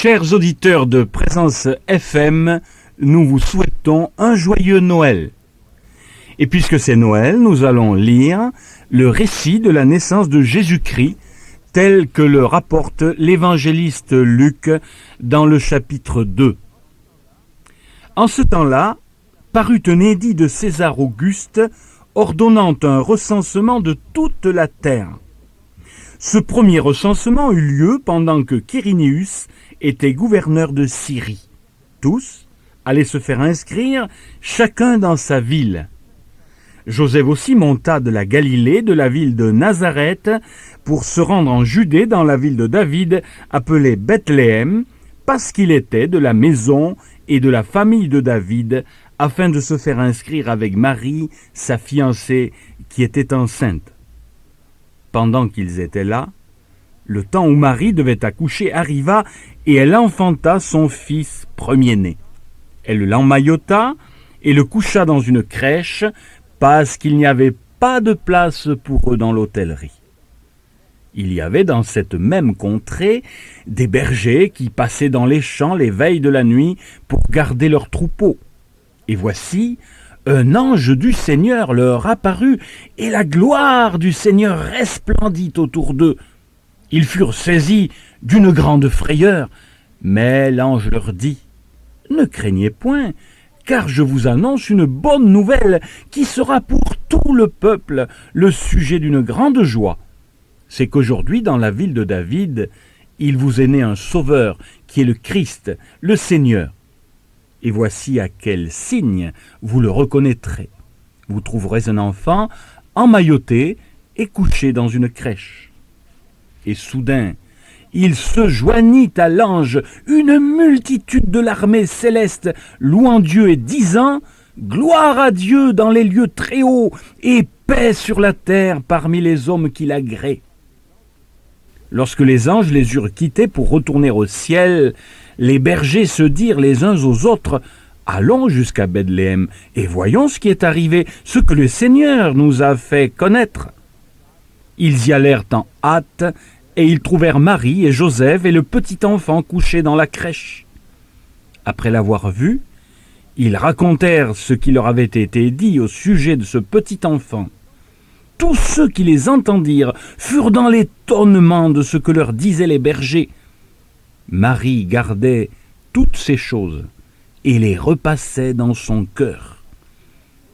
Chers auditeurs de Présence FM, nous vous souhaitons un joyeux Noël. Et puisque c'est Noël, nous allons lire le récit de la naissance de Jésus-Christ, tel que le rapporte l'évangéliste Luc dans le chapitre 2. En ce temps-là, parut un édit de César Auguste ordonnant un recensement de toute la terre. Ce premier recensement eut lieu pendant que Quirinius était gouverneur de Syrie. Tous allaient se faire inscrire, chacun dans sa ville. Joseph aussi monta de la Galilée, de la ville de Nazareth, pour se rendre en Judée, dans la ville de David, appelée Bethléem, parce qu'il était de la maison et de la famille de David, afin de se faire inscrire avec Marie, sa fiancée, qui était enceinte. Pendant qu'ils étaient là, le temps où Marie devait accoucher arriva, et elle enfanta son fils premier-né. Elle l'emmaillota et le coucha dans une crèche, parce qu'il n'y avait pas de place pour eux dans l'hôtellerie. Il y avait dans cette même contrée des bergers qui passaient dans les champs les veilles de la nuit pour garder leurs troupeaux. Et voici, un ange du Seigneur leur apparut, et la gloire du Seigneur resplendit autour d'eux. Ils furent saisis d'une grande frayeur, mais l'ange leur dit « Ne craignez point, car je vous annonce une bonne nouvelle qui sera pour tout le peuple le sujet d'une grande joie. C'est qu'aujourd'hui, dans la ville de David, il vous est né un sauveur, qui est le Christ, le Seigneur. Et voici à quel signe vous le reconnaîtrez. Vous trouverez un enfant emmailloté et couché dans une crèche. » Et soudain, il se joignit à l'ange une multitude de l'armée céleste, louant Dieu et disant « Gloire à Dieu dans les lieux très hauts, et paix sur la terre parmi les hommes qui l'agréent. » Lorsque les anges les eurent quittés pour retourner au ciel, les bergers se dirent les uns aux autres « Allons jusqu'à Bethléem et voyons ce qui est arrivé, ce que le Seigneur nous a fait connaître. » Ils y allèrent en hâte, et ils trouvèrent Marie et Joseph et le petit enfant couché dans la crèche. Après l'avoir vu, ils racontèrent ce qui leur avait été dit au sujet de ce petit enfant. Tous ceux qui les entendirent furent dans l'étonnement de ce que leur disaient les bergers. Marie gardait toutes ces choses et les repassait dans son cœur.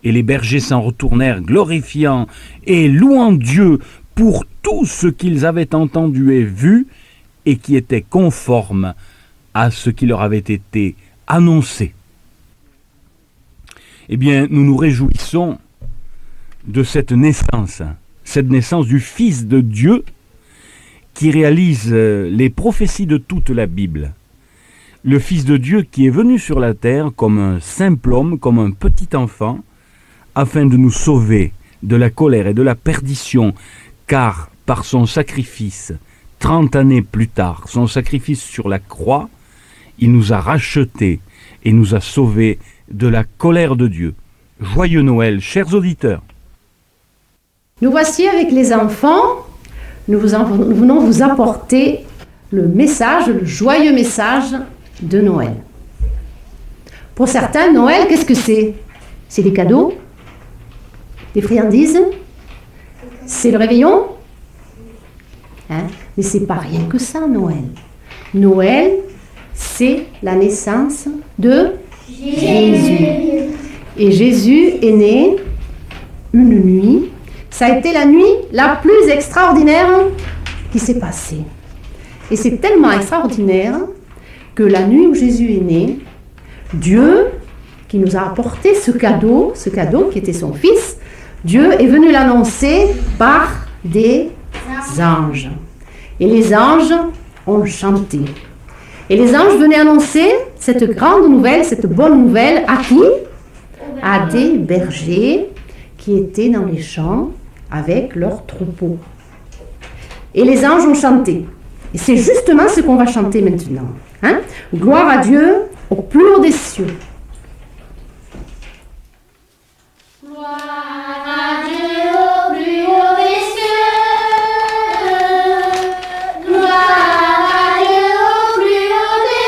Et les bergers s'en retournèrent glorifiant et louant Dieu pour tout ce qu'ils avaient entendu et vu et qui était conforme à ce qui leur avait été annoncé. Eh bien, nous nous réjouissons de cette naissance du Fils de Dieu qui réalise les prophéties de toute la Bible. Le Fils de Dieu qui est venu sur la terre comme un simple homme, comme un petit enfant, afin de nous sauver de la colère et de la perdition, car par son sacrifice, 30 années plus tard, son sacrifice sur la croix, il nous a rachetés et nous a sauvés de la colère de Dieu. Joyeux Noël, chers auditeurs. Nous voici avec les enfants, nous venons vous apporter le message, le joyeux message de Noël. Pour certains, Noël, qu'est-ce que c'est? C'est des cadeaux, des friandises, c'est le réveillon, mais c'est pas rien que ça, Noël. Noël, c'est la naissance de Jésus. Et Jésus est né une nuit. Ça a été la nuit la plus extraordinaire qui s'est passée. Et c'est tellement extraordinaire que la nuit où Jésus est né, Dieu, qui nous a apporté ce cadeau qui était son Fils, Dieu est venu l'annoncer par des anges. Et les anges ont chanté. Et les anges venaient annoncer cette grande nouvelle, cette bonne nouvelle, à qui? À des bergers qui étaient dans les champs avec leurs troupeaux. Et les anges ont chanté. Et c'est justement ce qu'on va chanter maintenant. Gloire à Dieu au plus haut des cieux. Gloire à Dieu au plus haut des cieux. Gloire à Dieu au plus haut des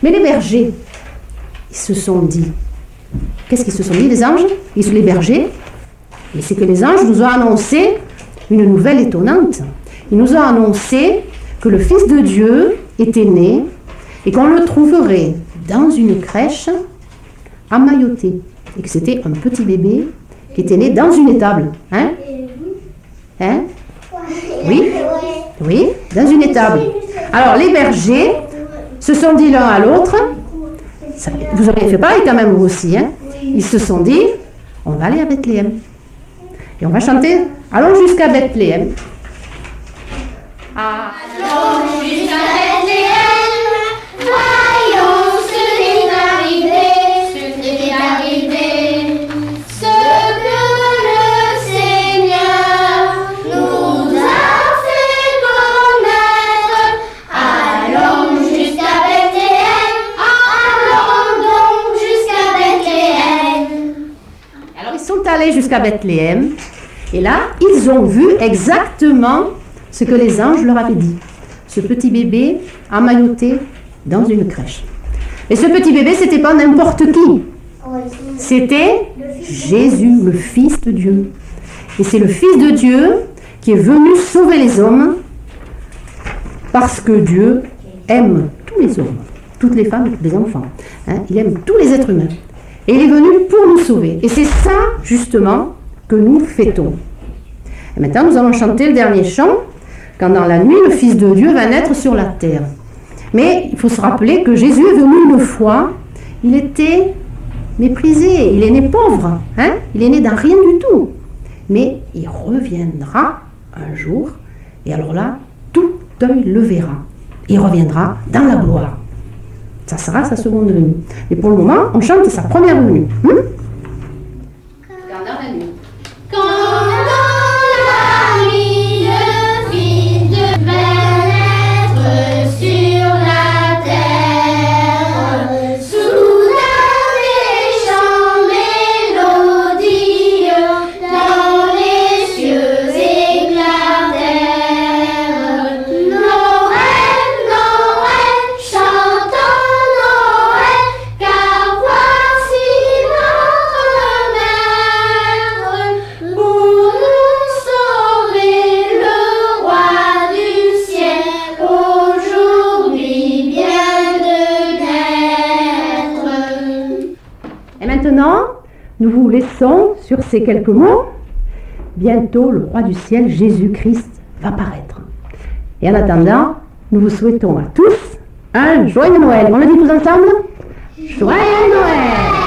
Mais les bergers, ils se sont dit, qu'est-ce qu'ils se sont dit les anges? Les bergers, et c'est que les anges nous ont annoncé une nouvelle étonnante. Ils nous ont annoncé que le Fils de Dieu était né et qu'on le trouverait dans une crèche emmailloté. Et que c'était un petit bébé qui était né dans une étable. Hein? Oui? Oui, dans une étable. Alors les bergers se sont dit l'un à l'autre, vous auriez fait pareil quand même vous aussi, hein? Ils se sont dit, on va aller à Bethléem. Et on va chanter, allons jusqu'à Bethléem. Allons jusqu'à Bethléem, voyons ce qui est arrivé, ce que le Seigneur nous a fait connaître. Allons jusqu'à Bethléem, allons donc jusqu'à Bethléem. Alors ils sont allés jusqu'à Bethléem, et là, ils ont vu exactement ce que les anges leur avaient dit. Ce petit bébé emmailloté dans une crèche. Et ce petit bébé, c'était pas n'importe qui. C'était Jésus, le Fils de Dieu. Et c'est le Fils de Dieu qui est venu sauver les hommes parce que Dieu aime tous les hommes, toutes les femmes, tous les enfants. Hein, il aime tous les êtres humains. Et il est venu pour nous sauver. Et c'est ça, justement, que nous fêtons. Et maintenant, nous allons chanter le dernier chant. Quand dans la nuit, le Fils de Dieu va naître sur la terre. Mais il faut se rappeler que Jésus est venu une fois, il était méprisé, il est né pauvre, hein? Il est né dans rien du tout. Mais il reviendra un jour, et alors là, tout œil le verra. Il reviendra dans la gloire. Ça sera sa seconde venue. Et pour le moment, on chante sa première venue. Quand dans la nuit, le Fils de Dieu naître sur la terre, soudain les chants mélodieux dans les cieux éclatèrent. Noël, Noël, chantons Noël, car voici notre maître pour nous sauver, le roi du ciel aujourd'hui vient de naître. Et maintenant, nous vous laissons sur ces quelques mots. Bientôt, le roi du ciel, Jésus-Christ, va paraître. Et en attendant, nous vous souhaitons à tous un joyeux Noël. On le dit tous ensemble? Joyeux Noël!